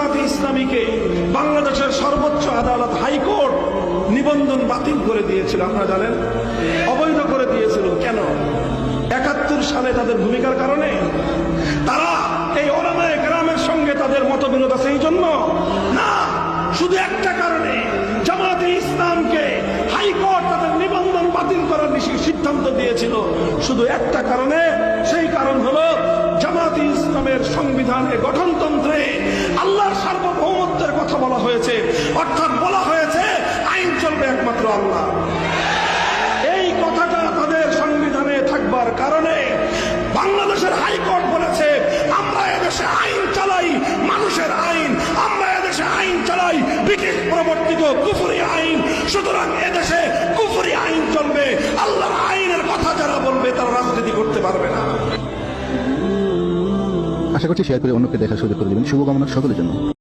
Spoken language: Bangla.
জামায়াতে ইসলামীকে বাংলাদেশের সর্বোচ্চ আদালত হাইকোর্ট নিবন্ধন বাতিল করে দিয়েছিল, আপনারা জানেন, অবৈধ করে দিয়েছিল। কেন? ৭১ সালে তাদের ভূমিকার কারণে। তারা এই ওলামায়ে কেরামের সঙ্গে তাদের মতবিরোধ আছে এই জন্য না, শুধু একটা কারণে, জামায়াতে ইসলামকে হাইকোর্ট তাদের নিবন্ধন বাতিল করার সিদ্ধান্ত দিয়েছিল শুধু একটা কারণে। সেই কারণ হলো জামায়াতে ইসলামের সংবিধানে, গঠনতন্ত্রে আল্লাহর সার্বভৌমত্বের কথা বলা হয়েছে, অর্থাৎ বলা হয়েছে আইন চলবে একমাত্র আল্লাহ। এই কথাটা তাদের সংবিধানে থাকবার কারণে বাংলাদেশের হাইকোর্ট বলেছে আমরা এদেশে আইন চালাই, মানুষের আইন, আমরা এদেশে আইন চালাই ব্রিটিশ প্রবর্তিত কুফরি আইন, সুতরাং এদেশে কুফরি আইন চলবে। আল্লাহর আইনের কথা যারা বলবে তারা রাজনীতি করতে পারবে না। আশা করছি শেয়ার করে অন্যকে দেখার সুযোগ করে দেবেন। শুভকামনা সকলের জন্য।